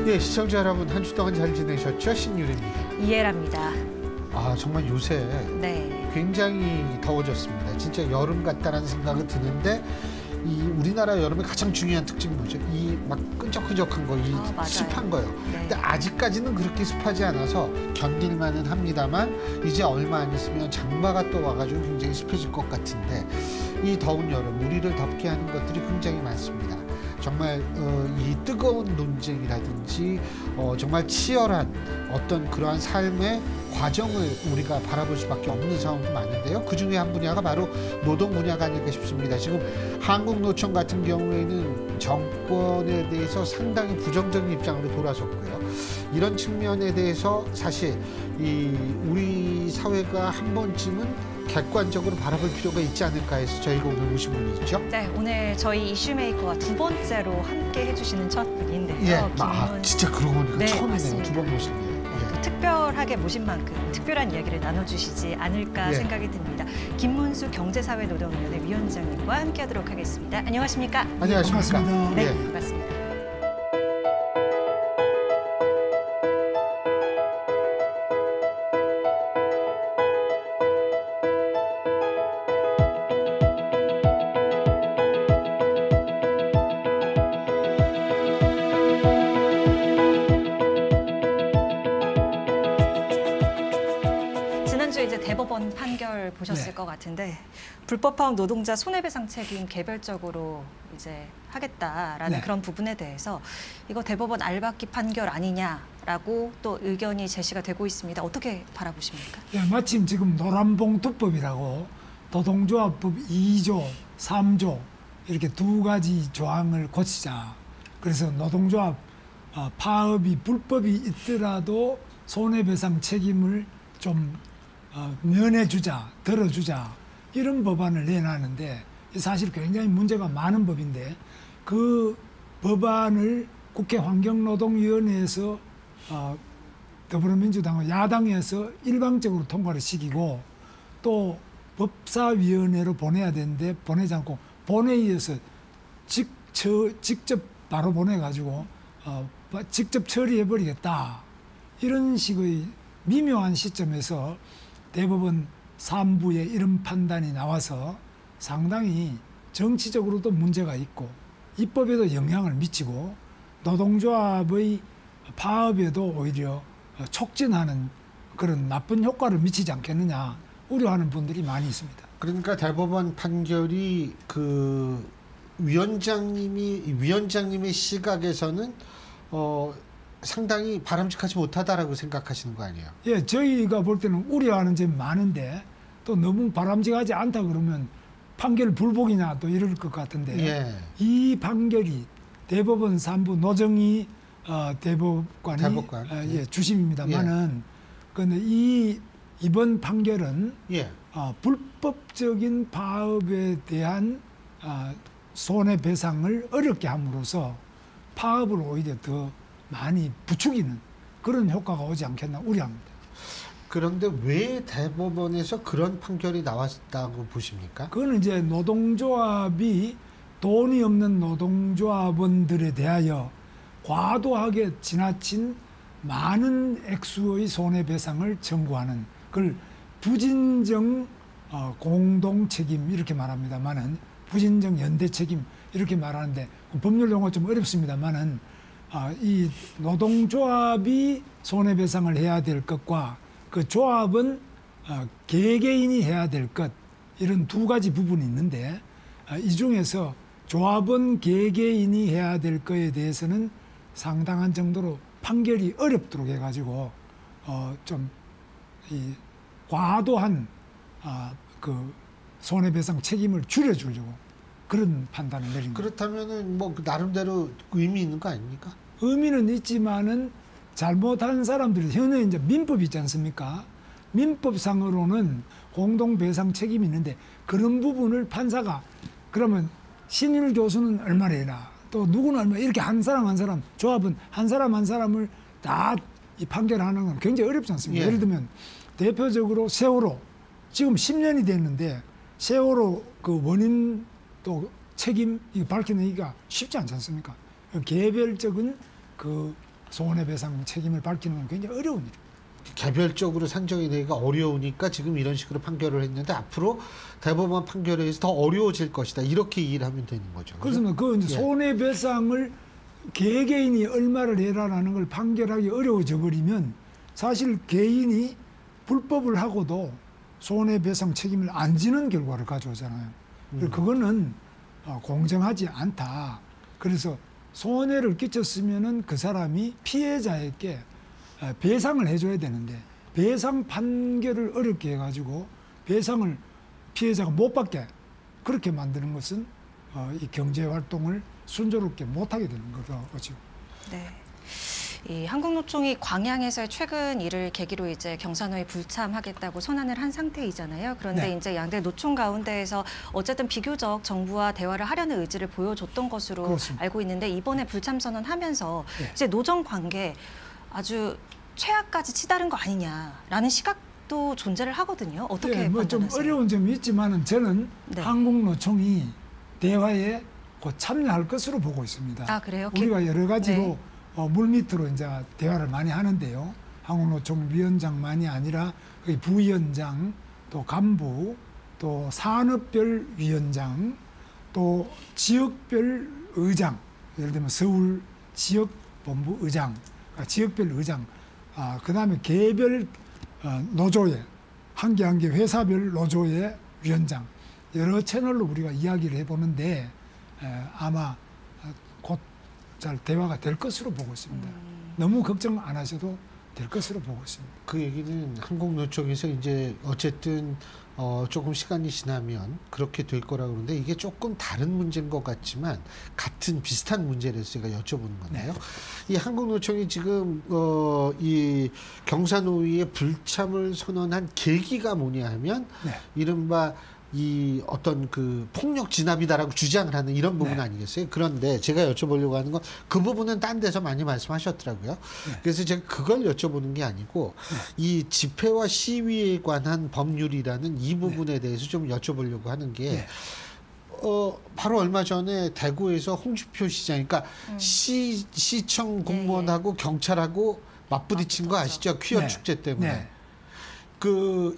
네, 시청자 여러분 한 주 동안 잘 지내셨죠? 신유리입니다. 이해랍니다. 아, 정말 요새 네. 굉장히 더워졌습니다. 진짜 여름 같다라는 생각이 드는데 이 우리나라 여름의 가장 중요한 특징이 뭐죠? 이 막 끈적끈적한 거, 이 습한 거요. 네. 근데 아직까지는 그렇게 습하지 않아서 견딜만은 합니다만 이제 얼마 안 있으면 장마가 또 와가지고 굉장히 습해질 것 같은데 이 더운 여름 우리를 덥게 하는 것들이 굉장히 많습니다. 정말 이 뜨거운 논쟁이라든지 정말 치열한 어떤 그러한 삶의 과정을 우리가 바라볼 수밖에 없는 상황도 많은데요. 그중에 한 분야가 바로 노동 분야가 아닐까 싶습니다. 지금 한국노총 같은 경우에는 정권에 대해서 상당히 부정적인 입장으로 돌아섰고요. 이런 측면에 대해서 사실 이 우리 사회가 한 번쯤은 객관적으로 바라볼 필요가 있지 않을까 해서 저희가 오늘 모신 분이 있죠. 네, 오늘 저희 이슈메이커와 두 번째로 함께 해주시는 첫 분인데요. 예, 진짜 그러고 보니까 네, 처음이네요. 두 번 모신 게. 네, 또 특별하게 모신 만큼 특별한 이야기를 나눠주시지 않을까 생각이 듭니다. 김문수 경제사회노동위원회 위원장님과 함께하도록 하겠습니다. 안녕하십니까? 안녕하십니까? 네, 반갑습니다. 지난주에 이제 대법원 판결 보셨을 것 같은데 불법파업 노동자 손해배상 책임 개별적으로 이제 하겠다라는 그런 부분에 대해서 이거 대법원 알박기 판결 아니냐라고 또 의견이 제시가 되고 있습니다. 어떻게 바라보십니까? 예, 마침 지금 노란봉투법이라고 노동조합법 2조, 3조 이렇게 두 가지 조항을 고치자. 그래서 노동조합 파업이 불법이 있더라도 손해배상 책임을 좀 면해주자, 덜어주자 이런 법안을 내놨는데 사실 굉장히 문제가 많은 법인데 그 법안을 국회 환경노동위원회에서 더불어민주당과 야당에서 일방적으로 통과를 시키고 또 법사위원회로 보내야 되는데 보내지 않고 본회의에서 직접 바로 보내가지고 직접 처리해버리겠다 이런 식의 미묘한 시점에서 대법원 3부의 이런 판단이 나와서 상당히 정치적으로도 문제가 있고 입법에도 영향을 미치고 노동조합의 파업에도 오히려 촉진하는 그런 나쁜 효과를 미치지 않겠느냐 우려하는 분들이 많이 있습니다. 그러니까 대법원 판결이 그 위원장님의 시각에서는 상당히 바람직하지 못하다라고 생각하시는 거 아니에요? 예, 저희가 볼 때는 우려하는 점이 많은데 또 너무 바람직하지 않다 그러면 판결 불복이냐 또 이럴 것 같은데 이 판결이 대법원 3부 노정희 대법관 주심입니다만은 그런데 이번 판결은 불법적인 파업에 대한 손해배상을 어렵게 함으로써 파업을 오히려 더 많이 부추기는 그런 효과가 오지 않겠나 우려합니다. 그런데 왜 대법원에서 그런 판결이 나왔다고 보십니까? 그거는 이제 노동조합이 돈이 없는 노동조합원들에 대하여 과도하게 지나친 많은 액수의 손해배상을 청구하는 그걸 부진정 공동책임 이렇게 말합니다만은 부진정 연대책임 이렇게 말하는데 법률 용어 좀 어렵습니다만은 이 노동조합이 손해배상을 해야 될 것과 그 조합은 개개인이 해야 될 것 이런 두 가지 부분이 있는데 이 중에서 조합은 개개인이 해야 될 것에 대해서는 상당한 정도로 판결이 어렵도록 해가지고 좀 이 과도한 그 손해배상 책임을 줄여주려고 그런 판단을 내린 거죠. 그렇다면은 뭐 나름대로 의미 있는 거 아닙니까? 의미는 있지만은 잘못한 사람들이 현재 이제 민법이 있지 않습니까? 민법상으로는 공동배상 책임이 있는데 그런 부분을 판사가 그러면 신율 교수는 얼마나 해라 또 누구는 얼마 이렇게 한 사람 조합은 한 사람을 다 이 판결하는 건 굉장히 어렵지 않습니까? 예를 들면 대표적으로 세월호 지금 10년이 됐는데 세월호 그 원인 또 책임 이거 밝혀내기가 쉽지 않지 않습니까? 개별적인 그 손해배상 책임을 밝히는 건 굉장히 어려운 일입니다. 개별적으로 산정이 되기가 어려우니까 지금 이런 식으로 판결을 했는데 앞으로 대법원 판결에 의해서 더 어려워질 것이다. 이렇게 이해를 하면 되는 거죠. 그래서 그 이제 예. 손해배상을 개개인이 얼마를 해라라는 걸 판결하기 어려워져 버리면 사실 개인이 불법을 하고도 손해배상 책임을 안 지는 결과를 가져오잖아요. 그거는 공정하지 않다. 그래서 손해를 끼쳤으면은 그 사람이 피해자에게 배상을 해줘야 되는데 배상 판결을 어렵게 해가지고 배상을 피해자가 못 받게 그렇게 만드는 것은 이 경제 활동을 순조롭게 못하게 되는 거죠. 네. 이 한국노총이 광양에서의 최근 일을 계기로 이제 경산호에 불참하겠다고 선언을 한 상태이잖아요. 그런데 네. 이제 양대 노총 가운데에서 어쨌든 비교적 정부와 대화를 하려는 의지를 보여줬던 것으로 그렇습니다. 알고 있는데 이번에 불참 선언하면서 네. 이제 노정 관계 아주 최악까지 치달은 거 아니냐라는 시각도 존재를 하거든요. 어떻게 좀 판단하세요? 어려운 점이 있지만은 저는 네. 한국노총이 대화에 곧 참여할 것으로 보고 있습니다. 아, 그래요? 우리가 여러 가지로 네. 물밑으로 이제 대화를 많이 하는데요. 한국노총 위원장만이 아니라 그 부위원장, 또 간부, 또 산업별 위원장, 또 지역별 의장, 예를 들면 서울 지역본부 의장, 지역별 의장, 그다음에 개별 노조의 한 개 한 개 회사별 노조의 위원장 여러 채널로 우리가 이야기를 해보는데 아마 곧 잘 대화가 될 것으로 보고 있습니다. 너무 걱정 안 하셔도 될 것으로 보고 있습니다. 그 얘기는 한국노총에서 이제 어쨌든 조금 시간이 지나면 그렇게 될 거라고 그러는데 이게 조금 다른 문제인 것 같지만 같은 비슷한 문제라서 제가 여쭤보는 건데요. 이 한국노총이 지금 이 경산호위의 불참을 선언한 계기가 뭐냐 하면 이른바 이 어떤 그 폭력 진압이다라고 주장을 하는 이런 부분 아니겠어요? 그런데 제가 여쭤보려고 하는 건 그 부분은 딴 데서 많이 말씀하셨더라고요. 그래서 제가 그걸 여쭤보는 게 아니고 이 집회와 시위에 관한 법률이라는 이 부분에 대해서 좀 여쭤보려고 하는 게 바로 얼마 전에 대구에서 홍준표 시장, 그러니까 시청 공무원하고 경찰하고 맞부딪힌 거 아시죠? 퀴어 축제 때문에.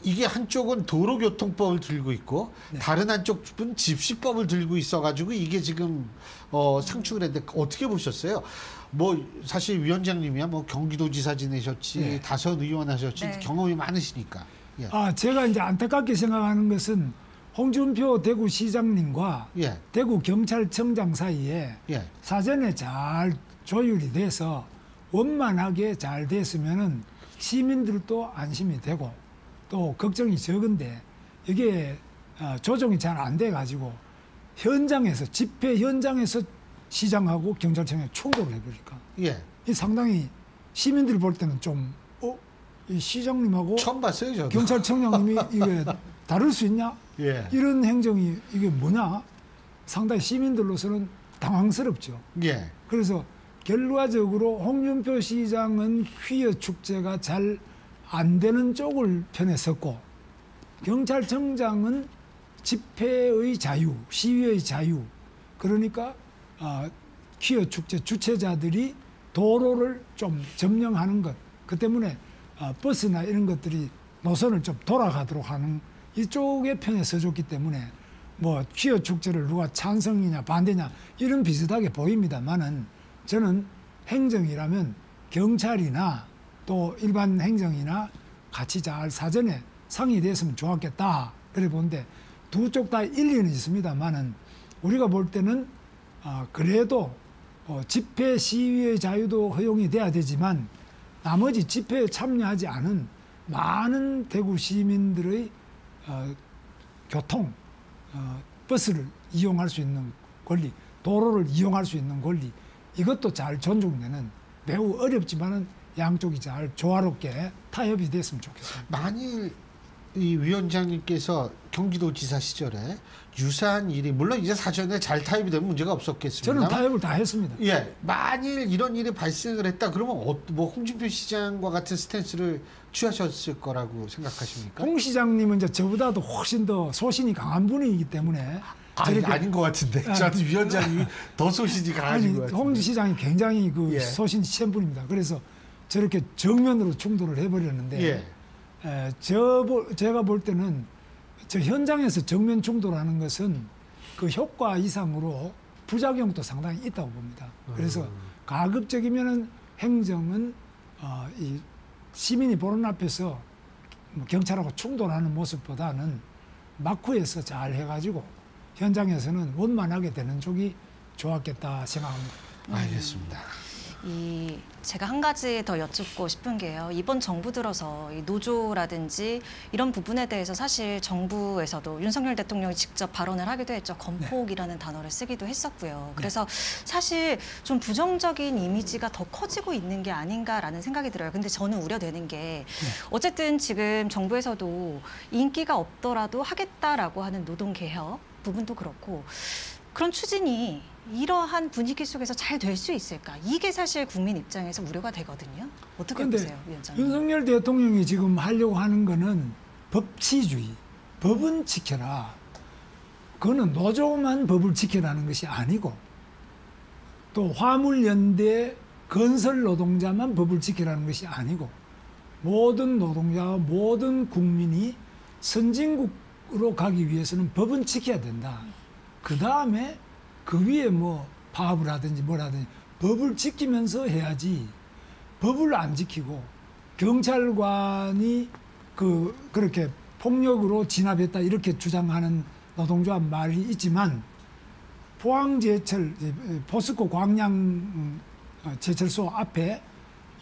이게 한쪽은 도로교통법을 들고 있고 다른 한쪽은 집시법을 들고 있어가지고 이게 지금 상충을 했는데 어떻게 보셨어요? 뭐 사실 위원장님이야 뭐 경기도지사 지내셨지 다선 의원 하셨지 경험이 많으시니까. 제가 이제 안타깝게 생각하는 것은 홍준표 대구시장님과 대구 경찰청장 사이에 사전에 잘 조율이 돼서 원만하게 잘 됐으면은 시민들도 안심이 되고 또 걱정이 적은데 이게 조정이 잘 안 돼 가지고 현장에서 집회 현장에서 시장하고 경찰청에 충돌을 해버리니까 이 상당히 시민들 볼 때는 좀 이 시장님하고 처음 봤어요, 저도. 경찰청장님이 이게 다를 수 있냐? 이런 행정이 이게 뭐냐? 상당히 시민들로서는 당황스럽죠. 그래서 결과적으로 홍준표 시장은 퀴어 축제가 잘 안 되는 쪽을 편에 섰고 경찰청장은 집회의 자유, 시위의 자유, 그러니까 퀴어 축제 주최자들이 도로를 좀 점령하는 것, 그 때문에 버스나 이런 것들이 노선을 좀 돌아가도록 하는 이쪽의 편에 서줬기 때문에 뭐 퀴어 축제를 누가 찬성이냐 반대냐 이런 비슷하게 보입니다만은 저는 행정이라면 경찰이나 또 일반 행정이나 같이 잘 사전에 상의됐으면 좋았겠다 그래 보는데 두 쪽 다 일리는 있습니다만은 우리가 볼 때는 그래도 집회 시위의 자유도 허용이 돼야 되지만 나머지 집회에 참여하지 않은 많은 대구 시민들의 교통 버스를 이용할 수 있는 권리, 도로를 이용할 수 있는 권리 이것도 잘 존중되는 매우 어렵지만은 양쪽이 잘 조화롭게 타협이 됐으면 좋겠습니다. 만일 이 위원장님께서 경기도지사 시절에 유사한 일이 물론 이제 사전에 잘 타협이 되면 문제가 없었겠습니다. 저는 타협을 다 했습니다. 만일 이런 일이 발생을 했다 그러면 뭐 홍준표 시장과 같은 스탠스를 취하셨을 거라고 생각하십니까? 홍 시장님은 이제 저보다도 훨씬 더 소신이 강한 분이기 때문에 아닌 것 같은데. 저한테 위원장님이 더 소신이 강하신 것 같은데. 홍 시장이 굉장히 그 예. 소신 시샘분입니다. 그래서 저렇게 정면으로 충돌을 해버렸는데 제가 볼 때는 저 현장에서 정면 충돌하는 것은 그 효과 이상으로 부작용도 상당히 있다고 봅니다. 그래서 가급적이면은 행정은 이 시민이 보는 앞에서 뭐 경찰하고 충돌하는 모습보다는 막후에서 잘 해가지고 현장에서는 원만하게 되는 쪽이 좋았겠다 생각합니다. 알겠습니다. 제가 한 가지 더 여쭙고 싶은 게요. 이번 정부 들어서 이 노조라든지 이런 부분에 대해서 사실 정부에서도 윤석열 대통령이 직접 발언을 하기도 했죠. 건폭이라는 단어를 쓰기도 했었고요. 그래서 사실 좀 부정적인 이미지가 더 커지고 있는 게 아닌가라는 생각이 들어요. 근데 저는 우려되는 게 어쨌든 지금 정부에서도 인기가 없더라도 하겠다라고 하는 노동개혁 부분도 그렇고 그런 추진이 이러한 분위기 속에서 잘 될 수 있을까? 이게 사실 국민 입장에서 우려가 되거든요. 어떻게 보세요, 위원장님? 윤석열 대통령이 지금 하려고 하는 거는 법치주의, 법은 지켜라. 그거는 노조만 법을 지켜라는 것이 아니고 또 화물연대 건설 노동자만 법을 지켜라는 것이 아니고 모든 노동자와 모든 국민이 선진국으로 가기 위해서는 법은 지켜야 된다. 그 다음에 그 위에 뭐 파업을 하든지 뭐라든지 법을 지키면서 해야지 법을 안 지키고 경찰관이 그렇게 폭력으로 진압했다 이렇게 주장하는 노동조합 말이 있지만 포항제철 포스코 광양 제철소 앞에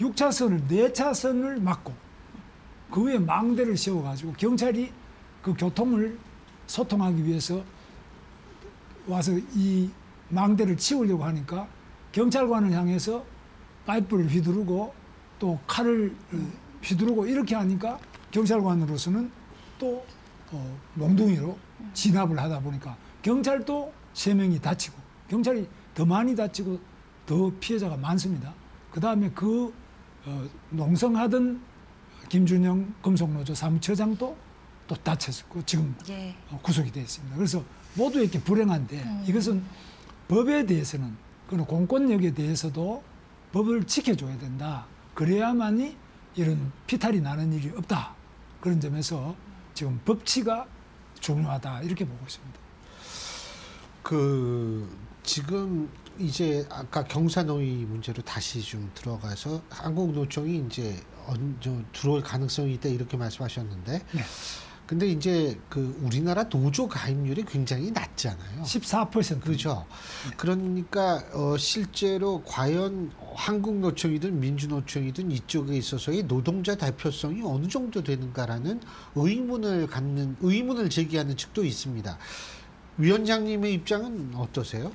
6차선을 4차선을 막고 그 위에 망대를 세워가지고 경찰이 그 교통을 소통하기 위해서 와서 이 망대를 치우려고 하니까 경찰관을 향해서 파이프를 휘두르고 또 칼을 휘두르고 이렇게 하니까 경찰관으로서는 또 몽둥이로 진압을 하다 보니까 경찰도 3명이 다치고 경찰이 더 많이 다치고 더 피해자가 많습니다. 그 다음에 농성하던 김준영 금속노조 사무처장도 또 다쳤고 지금 구속이 되어 있습니다. 그래서 모두 이렇게 불행한데 이것은 법에 대해서는 그런 공권력에 대해서도 법을 지켜줘야 된다. 그래야만이 이런 피탈이 나는 일이 없다. 그런 점에서 지금 법치가 중요하다 이렇게 보고 있습니다. 지금 이제 아까 경사노위 문제로 다시 좀 들어가서 한국노총이 이제 들어올 가능성이 있다 이렇게 말씀하셨는데. 네. 근데 이제 우리나라 노조 가입률이 굉장히 낮잖아요. 14%. 그렇죠. 그러니까 실제로 과연 한국노총이든 민주노총이든 이쪽에 있어서의 노동자 대표성이 어느 정도 되는가라는 의문을 제기하는 측도 있습니다. 위원장님의 입장은 어떠세요?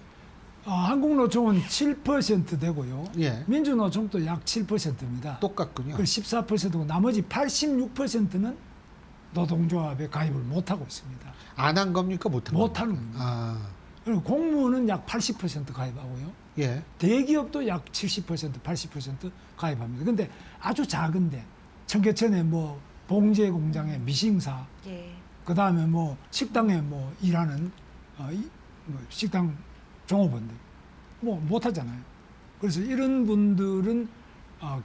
한국노총은 7% 되고요. 예. 민주노총도 약 7%입니다. 똑같군요. 14%고 나머지 86%는 노동조합에 가입을 못하고 있습니다. 안 한 겁니까? 못하는 겁니다. 그리고 공무원은 약 80% 가입하고요. 예. 대기업도 약 70%, 80% 가입합니다. 근데 아주 작은데 청계천에 뭐 봉제 공장의 미싱사, 그 다음에 뭐 식당에 뭐 일하는 식당 종업원들 뭐 못하잖아요. 그래서 이런 분들은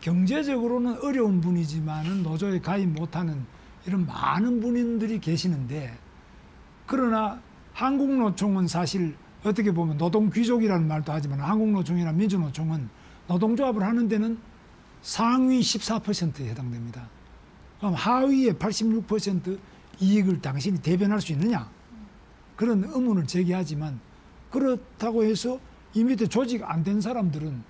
경제적으로는 어려운 분이지만은 노조에 가입 못하는 이런 많은 분들이 계시는데 그러나 한국노총은 사실 어떻게 보면 노동귀족이라는 말도 하지만 한국노총이나 민주노총은 노동조합을 하는 데는 상위 14%에 해당됩니다. 그럼 하위의 86% 이익을 당신이 대변할 수 있느냐? 그런 의문을 제기하지만 그렇다고 해서 이 밑에 조직 안 된 사람들은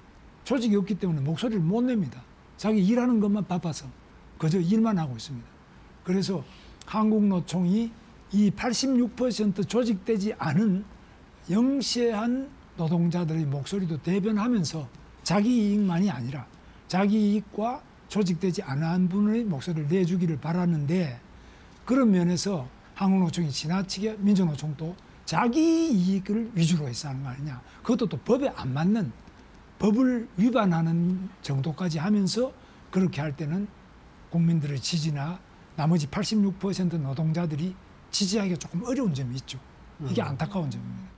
조직이 없기 때문에 목소리를 못 냅니다. 자기 일하는 것만 바빠서 그저 일만 하고 있습니다. 그래서 한국노총이 이 86% 조직되지 않은 영세한 노동자들의 목소리도 대변하면서 자기 이익만이 아니라 자기 이익과 조직되지 않은 분의 목소리를 내주기를 바라는데 그런 면에서 한국노총이 지나치게 민주노총도 자기 이익을 위주로 해서 하는 거 아니냐. 그것도 또 법에 안 맞는 법을 위반하는 정도까지 하면서 그렇게 할 때는 국민들의 지지나 나머지 86% 노동자들이 지지하기가 조금 어려운 점이 있죠. 이게 안타까운 점입니다.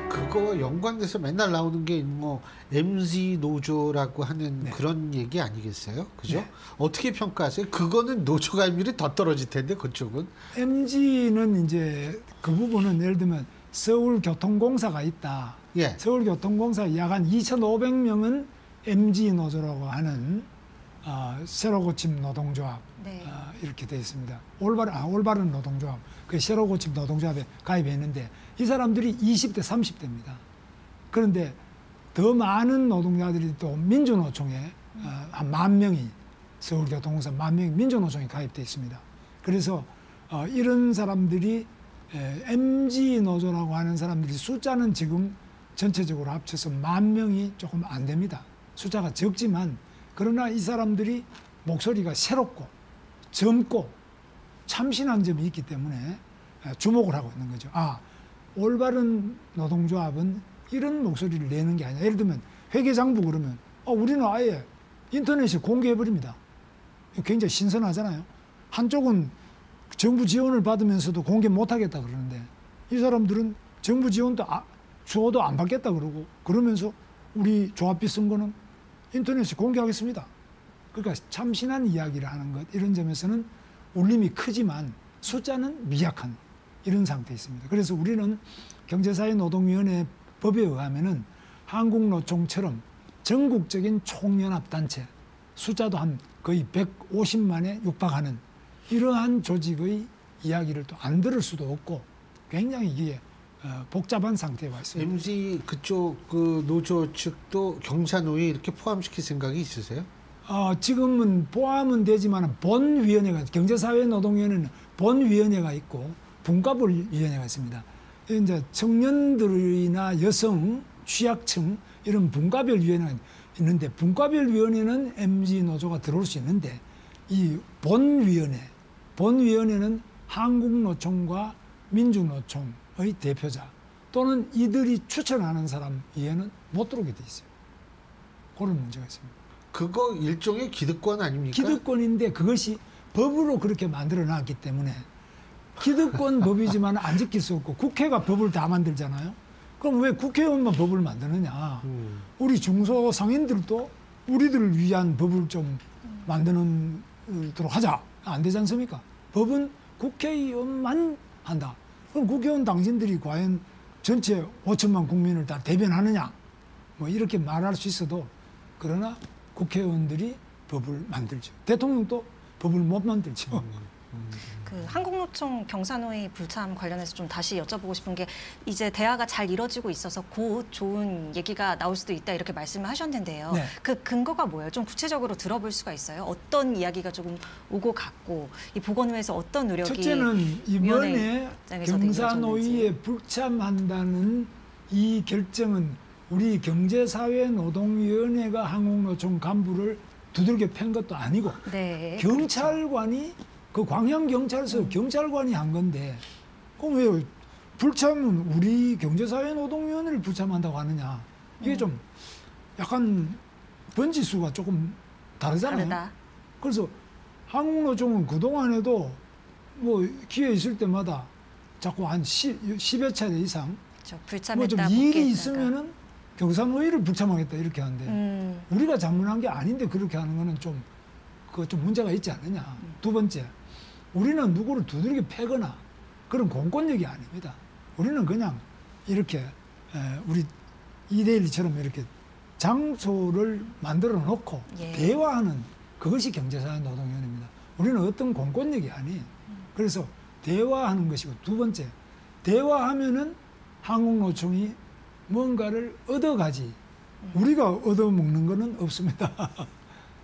그거와 연관돼서 맨날 나오는 게 뭐 MZ 노조라고 하는 네. 그런 얘기 아니겠어요? 그죠? 네. 어떻게 평가하세요? 그거는 노조 가입률이 더 떨어질 텐데 그쪽은. MG는 이제 그 부분은 예를 들면 서울교통공사가 있다. 예. 서울교통공사 약 한 2,500명은 MG 노조라고 하는 새로 고침 노동조합 네. 이렇게 되어 있습니다. 올바른 노동조합, 그 새로 고침 노동조합에 가입했는데 이 사람들이 20대, 30대입니다. 그런데 더 많은 노동자들이 또 민주노총에 한 10,000명이 서울교통공사 10,000명이 민주노총에 가입되어 있습니다. 그래서 이런 사람들이 MG 노조라고 하는 사람들이 숫자는 지금 전체적으로 합쳐서 10,000명이 조금 안 됩니다. 숫자가 적지만 그러나 이 사람들이 목소리가 새롭고 젊고 참신한 점이 있기 때문에 주목을 하고 있는 거죠. 올바른 노동조합은 이런 목소리를 내는 게 아니야. 예를 들면 회계장부 그러면 우리는 아예 인터넷에 공개해버립니다. 굉장히 신선하잖아요. 한쪽은 정부 지원을 받으면서도 공개 못하겠다 그러는데 이 사람들은 정부 지원도 주어도 안 받겠다 그러고 그러면서 우리 조합비 쓴 거는 인터넷에 공개하겠습니다. 그러니까 참신한 이야기를 하는 것 이런 점에서는 울림이 크지만 숫자는 미약한 이런 상태에 있습니다. 그래서 우리는 경제사회노동위원회 법에 의하면은 한국노총처럼 전국적인 총연합단체 숫자도 한 거의 150만에 육박하는 이러한 조직의 이야기를 또 안 들을 수도 없고 굉장히 이게 복잡한 상태에 와 있습니다. MG 그쪽 그 노조 측도 경사노위 이렇게 포함시킬 생각이 있으세요? 지금은 포함은 되지만 본위원회가 경제사회노동위원회는 본위원회가 있고 분과별위원회가 있습니다. 이제 청년들이나 여성, 취약층 이런 분과별위원회가 있는데 분과별위원회는 MG 노조가 들어올 수 있는데 이 본위원회는 한국노총과 민주노총의 대표자 또는 이들이 추천하는 사람 이외에는 못 들어오게 돼 있어요. 그런 문제가 있습니다. 그거 일종의 기득권 아닙니까? 기득권인데 그것이 법으로 그렇게 만들어 놨기 때문에 기득권 법이지만 안 지킬 수 없고 국회가 법을 다 만들잖아요. 그럼 왜 국회의원만 법을 만드느냐. 우리 중소상인들도 우리들을 위한 법을 좀 만드도록 하자. 안 되지 않습니까? 법은 국회의원만 한다. 그럼 국회의원 당신들이 과연 전체 5천만 국민을 다 대변하느냐. 뭐 이렇게 말할 수 있어도 그러나 국회의원들이 법을 만들죠. 대통령도 법을 못 만들죠. 그 한국노총 경사노위 불참 관련해서 좀 다시 여쭤보고 싶은 게 이제 대화가 잘 이뤄지고 있어서 곧 좋은 얘기가 나올 수도 있다 이렇게 말씀을 하셨는데요. 네. 그 근거가 뭐예요? 좀 구체적으로 들어볼 수가 있어요? 어떤 이야기가 조금 오고 갔고 이 보건위에서 어떤 노력이 첫째는 이번에 입장에서 경사노위에 불참한다는 이 결정은 우리 경제사회노동위원회가 한국노총 간부를 두들겨 팬 것도 아니고 네, 경찰관이 그 광양경찰서 경찰관이 한 건데 그럼 왜 불참은 우리 경제사회노동위원회를 불참한다고 하느냐. 이게 좀 약간 번지수가 조금 다르잖아요. 다르다. 그래서 한국노총은 그동안에도 뭐 기회 있을 때마다 자꾸 한 10여 차례 이상 그렇죠. 뭐 불참했다. 좀 일이 복귀했다가. 있으면은 경사노위를 불참하겠다 이렇게 하는데 우리가 잘못한 게 아닌데 그렇게 하는 거는 좀 문제가 있지 않느냐. 두 번째, 우리는 누구를 두들겨 패거나 그런 공권력이 아닙니다. 우리는 그냥 이렇게 우리 2대1처럼 이렇게 장소를 만들어 놓고 예. 대화하는 그것이 경제사회노동위원회입니다. 우리는 어떤 공권력이 아니에요. 그래서 대화하는 것이고 두 번째, 대화하면은 한국노총이 뭔가를 얻어가지 우리가 얻어먹는 거는 없습니다.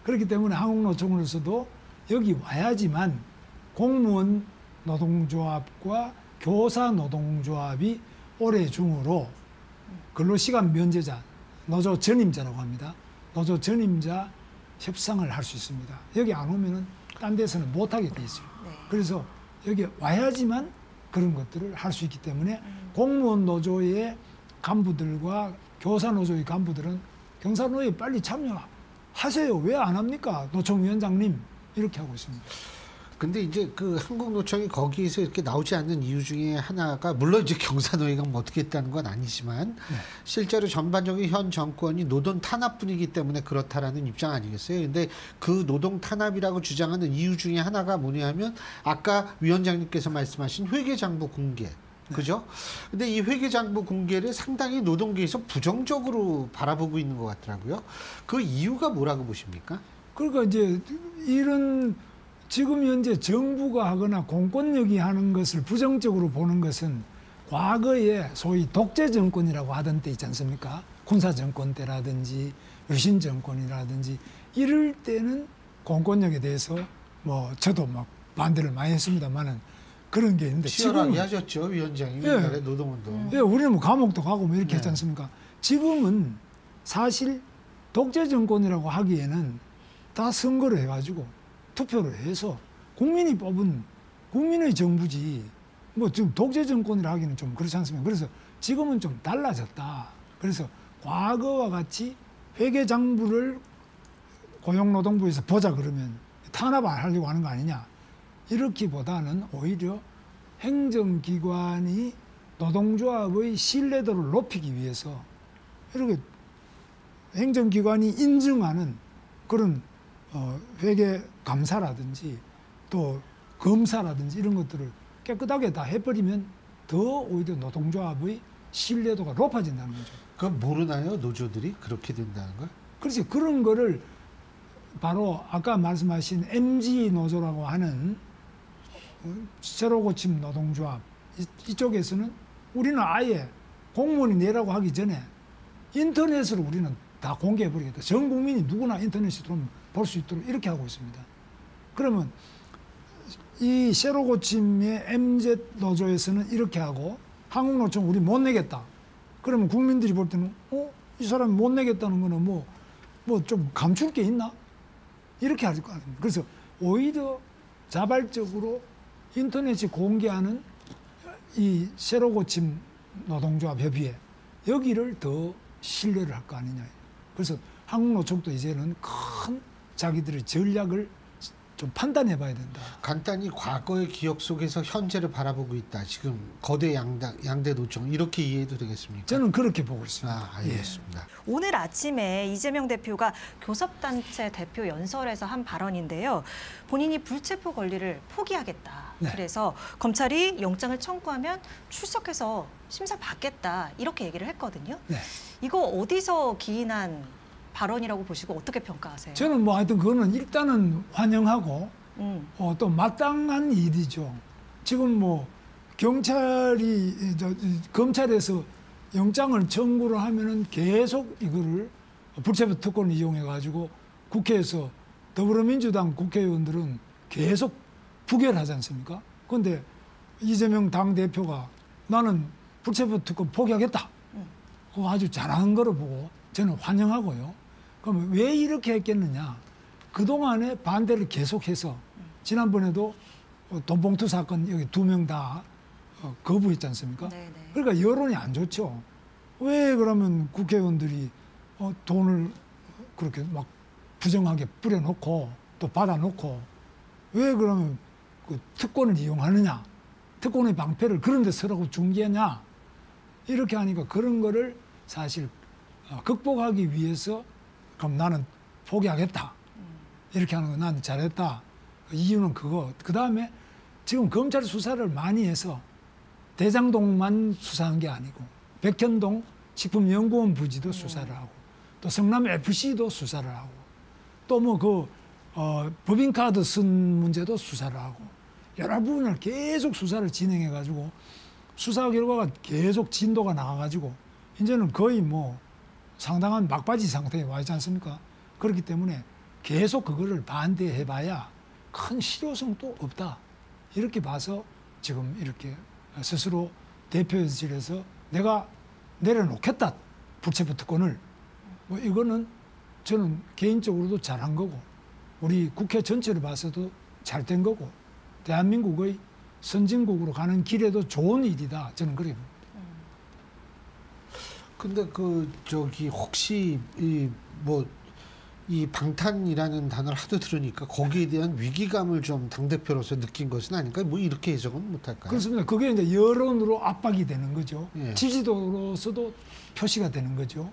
그렇기 때문에 한국노총으로서도 여기 와야지만 공무원 노동조합과 교사 노동조합이 올해 중으로 근로시간 면제자, 노조 전임자라고 합니다. 노조 전임자 협상을 할 수 있습니다. 여기 안 오면은 딴 데서는 못하게 돼 있어요. 네. 그래서 여기 와야지만 그런 것들을 할 수 있기 때문에 공무원 노조의 간부들과 교사노조의 간부들은 경사노조에 빨리 참여하세요. 왜 안 합니까? 노총위원장님 이렇게 하고 있습니다. 근데 이제 그 한국노총이 거기에서 이렇게 나오지 않는 이유 중에 하나가 물론 이제 경사노예가 뭐 어떻게 했다는 건 아니지만 실제로 전반적인 현 정권이 노동 탄압뿐이기 때문에 그렇다라는 입장 아니겠어요? 근데 그 노동 탄압이라고 주장하는 이유 중에 하나가 뭐냐면 아까 위원장님께서 말씀하신 회계장부 공개. 그죠? 근데 이 회계장부 공개를 상당히 노동계에서 부정적으로 바라보고 있는 것 같더라고요. 그 이유가 뭐라고 보십니까? 그러니까 이제 이런 지금 현재 정부가 하거나 공권력이 하는 것을 부정적으로 보는 것은 과거에 소위 독재 정권이라고 하던 때 있지 않습니까? 군사 정권 때라든지 유신 정권이라든지 이럴 때는 공권력에 대해서 뭐 저도 막 반대를 많이 했습니다만은 그런 게 있는데 치열하게 지금은 하셨죠, 위원장이. 예. 옛날에 노동운동. 예, 우리는 뭐 감옥도 가고 뭐 이렇게 네. 했지 않습니까? 지금은 사실 독재 정권이라고 하기에는 다 선거를 해가지고 투표를 해서 국민이 뽑은 국민의 정부지 뭐 지금 독재 정권이라 하기는 좀 그렇지 않습니까? 그래서 지금은 좀 달라졌다. 그래서 과거와 같이 회계장부를 고용노동부에서 보자 그러면 탄압 안 하려고 하는 거 아니냐. 이렇기보다는 오히려 행정기관이 노동조합의 신뢰도를 높이기 위해서 이렇게 행정기관이 인증하는 그런 회계 감사라든지 또 검사라든지 이런 것들을 깨끗하게 다 해버리면 더 오히려 노동조합의 신뢰도가 높아진다는 거죠. 그건 모르나요? 노조들이 그렇게 된다는 걸? 그렇지. 그런 거를 바로 아까 말씀하신 MG 노조라고 하는 새로 고침 노동조합 이쪽에서는 우리는 아예 공무원이 내라고 하기 전에 인터넷으로 우리는 다 공개해버리겠다. 전 국민이 누구나 인터넷에 들어오면 볼 수 있도록 이렇게 하고 있습니다. 그러면 이 새로 고침의 MZ 노조에서는 이렇게 하고 한국노총 우리 못 내겠다. 그러면 국민들이 볼 때는 이 사람이 못 내겠다는 거는 뭐 좀 감출 게 있나? 이렇게 할 거 아닙니까? 그래서 오히려 자발적으로 인터넷에 공개하는 이 새로 고침 노동조합 협의회 여기를 더 신뢰를 할 거 아니냐. 그래서 한국노총도 이제는 큰 자기들의 전략을 좀 판단해 봐야 된다. 간단히 과거의 기억 속에서 현재를 바라보고 있다. 지금 거대 양대 노총 이렇게 이해해도 되겠습니까? 저는 그렇게 보고 있습니다. 아, 알겠습니다. 오늘 아침에 이재명 대표가 교섭단체 대표 연설에서 한 발언인데요. 본인이 불체포 권리를 포기하겠다. 네. 그래서 검찰이 영장을 청구하면 출석해서 심사 받겠다. 이렇게 얘기를 했거든요. 네. 이거 어디서 기인한 발언이라고 보시고 어떻게 평가하세요? 저는 뭐 하여튼 그거는 일단은 환영하고 또 마땅한 일이죠. 지금 뭐 경찰이 검찰에서 영장을 청구를 하면은 계속 이거를 불체포 특권을 이용해 가지고 국회에서 더불어민주당 국회의원들은 계속 부결하지 않습니까? 그런데 이재명 당대표가 나는 불체포 특권 포기하겠다. 그거 아주 잘한 거로 보고 저는 환영하고요. 그럼 왜 이렇게 했겠느냐? 그동안에 반대를 계속해서 지난번에도 돈봉투 사건 여기 2명 다 거부했지 않습니까? 네네. 그러니까 여론이 안 좋죠. 왜 그러면 국회의원들이 돈을 그렇게 막 부정하게 뿌려놓고 또 받아놓고 왜 그러면 그 특권을 이용하느냐? 특권의 방패를 그런 데 서라고 중개하냐? 이렇게 하니까 그런 거를 사실 극복하기 위해서 그럼 나는 포기하겠다. 이렇게 하는 거 난 잘했다. 이유는 그거. 그 다음에 지금 검찰 수사를 많이 해서 대장동만 수사한 게 아니고 백현동 식품연구원 부지도 수사를 하고 또 성남 FC도 수사를 하고 또 뭐 법인카드 쓴 문제도 수사를 하고 여러 부분을 계속 수사를 진행해 가지고 수사 결과가 계속 진도가 나와가지고 이제는 거의 뭐 상당한 막바지 상태에 와 있지 않습니까? 그렇기 때문에 계속 그거를 반대해봐야 큰 실효성도 없다. 이렇게 봐서 지금 이렇게 스스로 대표실에서 내가 내려놓겠다. 불체포 특권을. 뭐 이거는 저는 개인적으로도 잘한 거고 우리 국회 전체를 봐서도 잘된 거고 대한민국의 선진국으로 가는 길에도 좋은 일이다. 저는 그렇게 봅니다. 근데 그 저기 혹시 이 방탄이라는 단어를 하도 들으니까 거기에 대한 위기감을 좀 당대표로서 느낀 것은 아닐까요? 뭐 이렇게 해석은 못할까요? 그렇습니다. 그게 이제 여론으로 압박이 되는 거죠. 예. 지지도로서도 표시가 되는 거죠.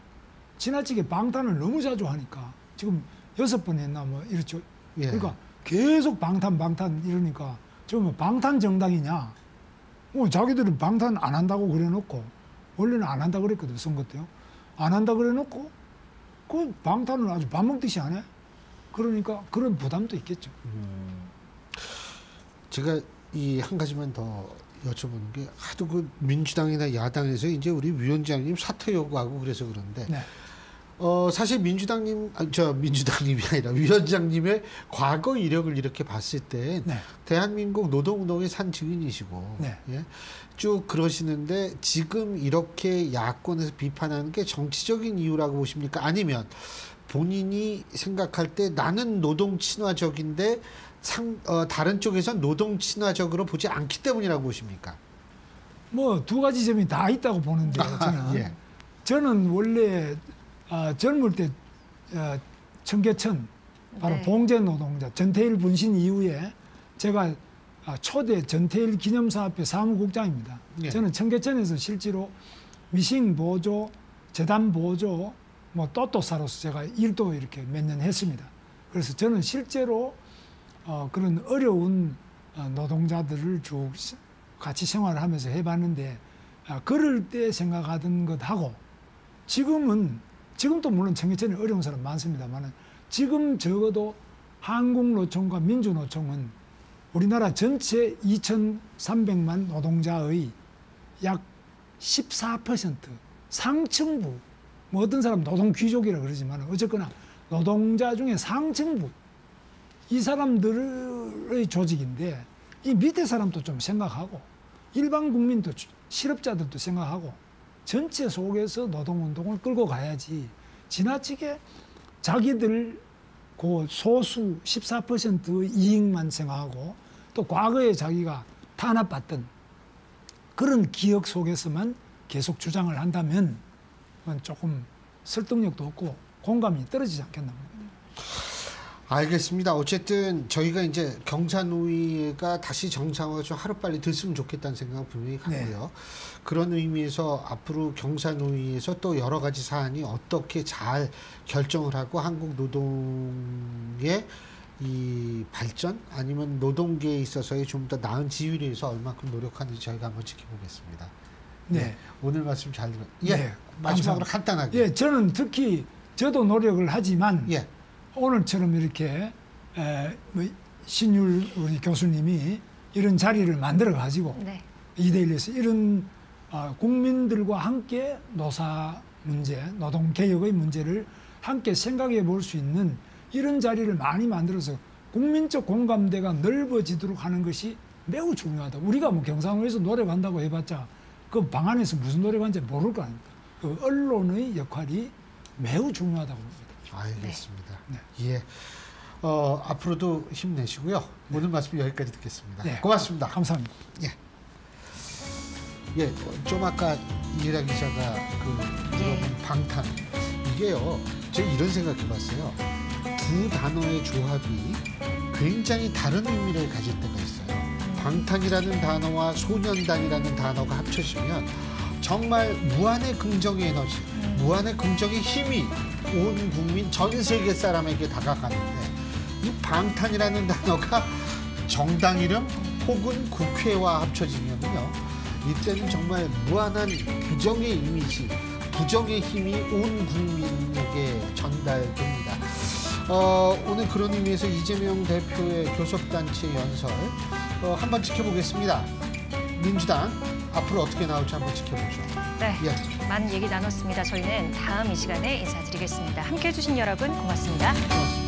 지나치게 방탄을 너무 자주 하니까 지금 6번 했나 뭐 이렇죠. 예. 그러니까 계속 방탄 이러니까 지금 방탄 정당이냐? 자기들은 방탄 안 한다고 그래놓고 원래는 안 한다 그랬거든 선거 때요. 안 한다 그래놓고 그 방탄을 아주 밥 먹듯이 안 해. 그러니까 그런 부담도 있겠죠. 제가 이 한 가지만 더 여쭤보는 게 하도 그 민주당이나 야당에서 이제 우리 위원장님 사퇴 요구하고 그래서 그런데 네. 사실 민주당님이 아니라 위원장님의 과거 이력을 이렇게 봤을 때 네. 대한민국 노동운동의 산 증인이시고 네. 예? 쭉 그러시는데 지금 이렇게 야권에서 비판하는 게 정치적인 이유라고 보십니까? 아니면 본인이 생각할 때 나는 노동 친화적인데 다른 쪽에선 노동 친화적으로 보지 않기 때문이라고 보십니까? 뭐 두 가지 점이 다 있다고 보는데요. 저는 예. 저는 원래 젊을 때 청계천 바로 네. 봉제 노동자 전태일 분신 이후에 제가 초대 전태일 기념사업회 사무국장입니다. 예. 저는 청계천에서 실제로 미싱 보조, 재단 보조, 뭐 또또사로서 제가 일도 이렇게 몇 년 했습니다. 그래서 저는 실제로 그런 어려운 노동자들을 쭉 같이 생활을 하면서 해봤는데 그럴 때 생각하던 것하고 지금도 물론 청계천에 어려운 사람 많습니다만 지금 적어도 한국노총과 민주노총은 우리나라 전체 2,300만 노동자의 약 14% 상층부, 뭐 어떤 사람 노동귀족이라 그러지만 어쨌거나 노동자 중에 상층부 이 사람들의 조직인데 이 밑에 사람도 좀 생각하고 일반 국민도 실업자들도 생각하고 전체 속에서 노동운동을 끌고 가야지 지나치게 자기들 그 소수 14%의 이익만 생각하고 또 과거에 자기가 탄압받던 그런 기억 속에서만 계속 주장을 한다면 그건 조금 설득력도 없고 공감이 떨어지지 않겠나 봅니다. 알겠습니다. 어쨌든 저희가 이제 경사노위가 다시 정상화가 좀 하루빨리 됐으면 좋겠다는 생각은 분명히 하고요. 네. 그런 의미에서 앞으로 경사노위에서 또 여러 가지 사안이 어떻게 잘 결정을 하고 한국 노동의 이 발전 아니면 노동계에 있어서의 좀 더 나은 지위를 위해서 얼마큼 노력하는지 저희가 한번 지켜보겠습니다. 네. 오늘 말씀 잘 들었. 예. 네, 마지막으로 감사합니다. 간단하게. 예, 저는 특히 저도 노력을 하지만 예. 오늘처럼 이렇게 뭐 신율 우리 교수님이 이런 자리를 만들어 가지고 네. 2대1에서 이런 국민들과 함께 노사 문제, 노동 개혁의 문제를 함께 생각해 볼 수 있는 이런 자리를 많이 만들어서 국민적 공감대가 넓어지도록 하는 것이 매우 중요하다. 우리가 뭐 경상도에서 노력한다고 해봤자 그 방안에서 무슨 노력하는지 모를 거 아닙니까? 그 언론의 역할이 매우 중요하다고 봅니다. 알겠습니다. 네. 예. 앞으로도 힘내시고요. 오늘 말씀 여기까지 듣겠습니다. 네. 고맙습니다. 감사합니다. 예, 좀 아까 이해라 기자가 예. 방탄 이게요. 제가 이런 생각해봤어요. 두 단어의 조합이 굉장히 다른 의미를 가질 때가 있어요. 방탄이라는 단어와 소년단이라는 단어가 합쳐지면 정말 무한의 긍정의 에너지, 무한의 긍정의 힘이 온 국민 전 세계 사람에게 다가가는데 이 방탄이라는 단어가 정당 이름 혹은 국회와 합쳐지면요. 이때는 정말 무한한 부정의 이미지, 부정의 힘이 온 국민에게 전달됩니다. 오늘 그런 의미에서 이재명 대표의 교섭단체 연설 한번 지켜보겠습니다. 민주당 앞으로 어떻게 나올지 한번 지켜보죠. 네. 예. 많은 얘기 나눴습니다. 저희는 다음 이 시간에 인사드리겠습니다. 함께해 주신 여러분 고맙습니다. 고맙습니다.